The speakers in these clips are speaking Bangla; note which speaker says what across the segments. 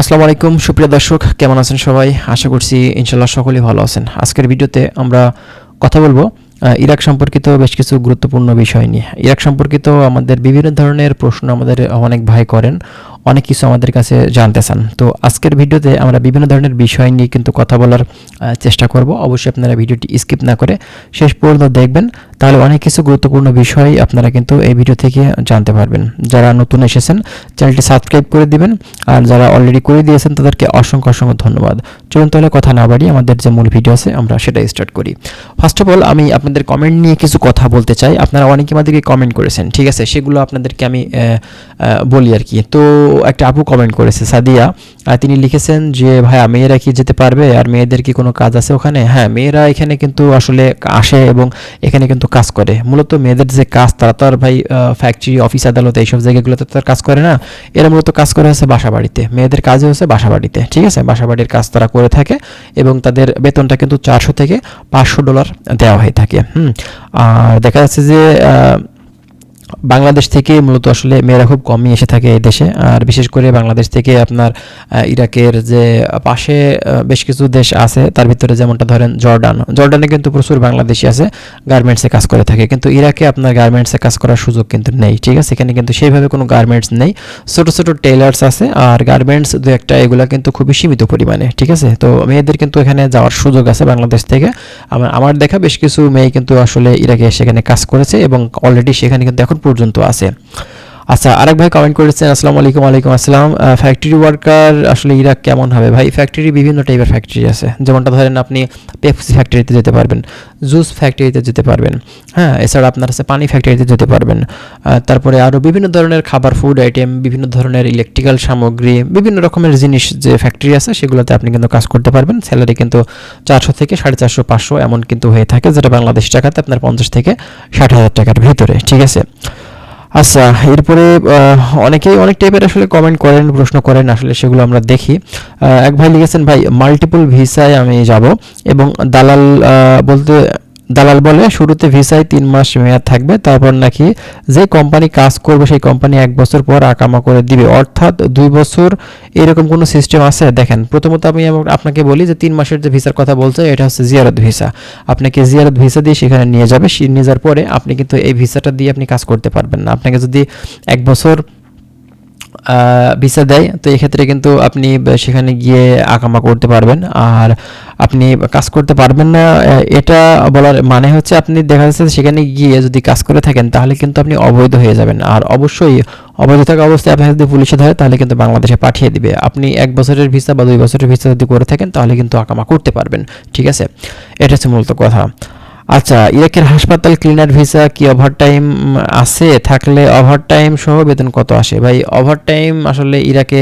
Speaker 1: আসসালামু আলাইকুম সুপ্রিয় দর্শক, কেমন আছেন সবাই? আশা করছি ইনশাল্লাহ সকলেই ভালো আছেন। আজকের ভিডিওতে আমরা কথা বলবো ইরাক সম্পর্কিত বেশ কিছু গুরুত্বপূর্ণ বিষয় নিয়ে। ইরাক সম্পর্কিত আমাদের বিভিন্ন ধরনের প্রশ্ন আমাদের অনেক ভাই করেন, অনেক কিছু আমাদের কাছে জানতে চান। তো আজকের ভিডিওতে আমরা বিভিন্ন ধরনের বিষয় নিয়ে কিন্তু কথা বলার চেষ্টা করব। অবশ্যই আপনারা ভিডিওটি স্কিপ না করে শেষ পর্যন্ত দেখবেন, তাহলে অনেক কিছু গুরুত্বপূর্ণ বিষয় আপনারা কিন্তু এই ভিডিও থেকে জানতে পারবেন। যারা নতুন এসেছেন চ্যানেলটি সাবস্ক্রাইব করে দিবেন, আর যারা অলরেডি করে দিয়েছেন তাদেরকে অসংখ্য অসংখ্য ধন্যবাদ। চলুন তাহলে কথা না বাড়িয়ে আমাদের যে মূল ভিডিও আছে আমরা সেটা স্টার্ট করি। ফার্স্ট অফ অল আমি আপনাদের কমেন্ট নিয়ে কিছু কথা বলতে চাই। আপনারা অনেকে আমাদেরকে কমেন্ট করেছেন, ঠিক আছে, সেগুলো আপনাদেরকে আমি বলি আর কি। তো একটা আপু কমেন্ট করেছে, সাদিয়া, তিনি লিখেছেন যে ভাইয়া মেয়েরা কি যেতে পারবে, আর মেয়েদের কি কোনো কাজ আছে ওখানে? হ্যাঁ, মেয়েরা এখানে কিন্তু আসলে আসে এবং এখানে কিন্তু কাজ করে। মূলত মেয়েদের যে কাজ, তারা তো আর ভাই ফ্যাক্টরি, অফিস, আদালত এইসব জায়গাগুলোতে তো আর কাজ করে না। এরা মূলত কাজ করে হচ্ছে বাসা বাড়িতে। মেয়েদের কাজই হচ্ছে বাসা বাড়িতে, ঠিক আছে, বাসা বাড়ির কাজ তারা করে থাকে এবং তাদের বেতনটা কিন্তু $400 থেকে $500 দেওয়া হয়ে থাকে। আর দেখা যাচ্ছে যে বাংলাদেশ থেকে মূলত আসলে মেয়েরা খুব কমই এসে থাকে এই দেশে। আর বিশেষ করে বাংলাদেশ থেকে আপনার ইরাকের যে পাশে বেশ কিছু দেশ আছে, তার ভিতরে যেমনটা ধরেন জর্ডানে কিন্তু প্রচুর বাংলাদেশি আছে, গার্মেন্টসে কাজ করে থাকে। কিন্তু ইরাকে আপনার গার্মেন্টসে কাজ করার সুযোগ কিন্তু নেই, ঠিক আছে, এখানে কিন্তু সেইভাবে কোনো গার্মেন্টস নেই। ছোটো ছোটো টেইলার্স আছে, আর গার্মেন্টস দু একটা এগুলো কিন্তু খুবই সীমিত পরিমাণে, ঠিক আছে। তো মেয়েদের কিন্তু এখানে যাওয়ার সুযোগ আছে বাংলাদেশ থেকে। আমার দেখা বেশ কিছু মেয়ে কিন্তু আসলে ইরাকে সেখানে কাজ করেছে এবং অলরেডি সেখানে কিন্তু এখন পর্যন্ত আছে। আচ্ছা, আরেক ভাই কমেন্ট করেছেন, আসসালামু আলাইকুম। ওয়ালাইকুম আসসালাম। ফ্যাক্টরি ওয়ার্কার আসলে ইরাক কেমন হবে? ভাই ফ্যাক্টরি বিভিন্ন টাইপের ফ্যাক্টরি আছে, যেমনটা ধরেন আপনি পেপসি ফ্যাক্টরিতে যেতে পারবেন, জুস ফ্যাক্টরিতে যেতে পারবেন, হ্যাঁ, এছাড়া আপনার আছে পানি ফ্যাক্টরিতে যেতে পারবেন। তারপরে আরও বিভিন্ন ধরনের খাবার, ফুড আইটেম, বিভিন্ন ধরনের ইলেকট্রিক্যাল সামগ্রী, বিভিন্ন রকমের জিনিস যে ফ্যাক্টরি আছে সেগুলোতে আপনি কিন্তু কাজ করতে পারবেন। স্যালারি কিন্তু 400 থেকে 450, 500 এমন কিন্তু হয়ে থাকে, যেটা বাংলাদেশ টাকাতে আপনার 50 থেকে 60,000 টাকার ভিতরে, ঠিক আছে। আচ্ছা, এরপরে অনেকেই অনেক টাইপের আসলে কমেন্ট করেন, প্রশ্ন করেন, আসলে সেগুলো আমরা দেখি। এক ভাই লিখেছেন, ভাই মাল্টিপল ভিসায় আমি যাব এবং দালাল বলে শুরুতে ভিসায় 3 মাস মেয়াদ থাকবে, তারপর নাকি যে কোম্পানি কাজ করবে সেই কোম্পানি 1 বছর পর আকামা করে দিবে, অর্থাৎ 2 বছর, এরকম কোনো সিস্টেম আছে? দেখেন, প্রথমত আমি আপনাকে বলি যে 3 মাসের যে ভিসার কথা বলছে এটা হচ্ছে জিয়ারত ভিসা। আপনাকে জিয়ারত ভিসা দিয়ে সেখানে নিয়ে যাবে, নিয়ে যাওয়ার পরে আপনি কিন্তু এই ভিসাটা দিয়ে আপনি কাজ করতে পারবেন না। আপনাকে যদি 1 বছর ভিসা দেয়, তো এক্ষেত্রে কিন্তু আপনি সেখানে গিয়ে আকামা করতে পারবেন, আর আপনি কাজ করতে পারবেন না। এটা বলার মানে হচ্ছে আপনি দেখা যাচ্ছে সেখানে গিয়ে যদি কাজ করে থাকেন তাহলে কিন্তু আপনি অবৈধ হয়ে যাবেন। আর অবশ্যই অবৈধ থাকা অবস্থায় আপনাকে যদি পুলিশে ধরে তাহলে কিন্তু বাংলাদেশে পাঠিয়ে দিবে। আপনি 1 বছরের ভিসা বা 2 বছরের ভিসা যদি করে থাকেন তাহলে কিন্তু আকামা করতে পারবেন, ঠিক আছে। এটা হচ্ছে মূলত কথা। আচ্ছা, ইরাকের হাসপাতাল ক্লিনার ভিসা কি ওভারটাইম আছে? থাকলে ওভারটাইম সহ বেতন কত আসে? ভাই ওভারটাইম আসলে ইরাকে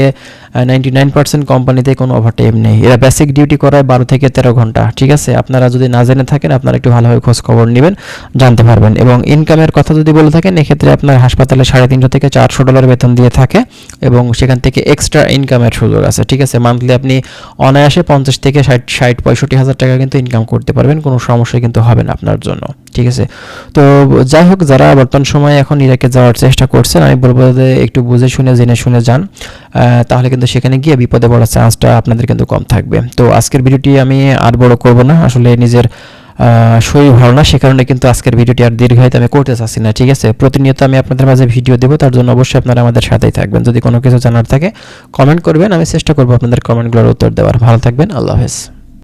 Speaker 1: 99% কোম্পানিতে কোনো ওভারটাইম নেই। এরা বেসিক ডিউটি করায় 12 থেকে 13 ঘন্টা, ঠিক আছে। আপনারা যদি না জেনে থাকেন আপনারা একটু ভালোভাবে খোঁজ খবর নেবেন, জানতে পারবেন। এবং ইনকামের কথা যদি বলে থাকেন, এক্ষেত্রে আপনার হাসপাতালে $350 থেকে $400 বেতন দিয়ে থাকে এবং সেখান থেকে এক্সট্রা ইনকামের সুযোগ আছে, ঠিক আছে। মান্থলি আপনি অনায়াসে 50 থেকে 65 হাজার টাকা কিন্তু ইনকাম করতে পারবেন, কোনো সমস্যা কিন্তু হবে না আপনার জন্য, ঠিক আছে। তো যাই হোক, যারা বর্তমান সময়ে এখন ইরাকে যাওয়ার চেষ্টা করছেন, আমি বলবো যে একটু বুঝে শুনে জেনে শুনে যান, তাহলে কিন্তু সেখানে গিয়ে বিপদে পড়ার চান্সটা আপনাদের কিন্তু কম থাকবে। তো আজকের ভিডিওটি আমি আর বড় করব না, আসলে নিজের শরীর ভালো না, সে কারণে কিন্তু আজকের ভিডিওটি আর দীর্ঘায়িত আমি করতে চাচ্ছি না, ঠিক আছে। প্রতিনিয়ত আমি আপনাদের মাঝে ভিডিও দেবো, তার জন্য অবশ্যই আপনারা আমাদের সাথেই থাকবেন। যদি কোনো কিছু জানার থাকে কমেন্ট করবেন, আমি চেষ্টা করবো আপনাদের কমেন্টগুলোর উত্তর দেওয়ার। ভালো থাকবেন, আল্লাহ হাফেজ।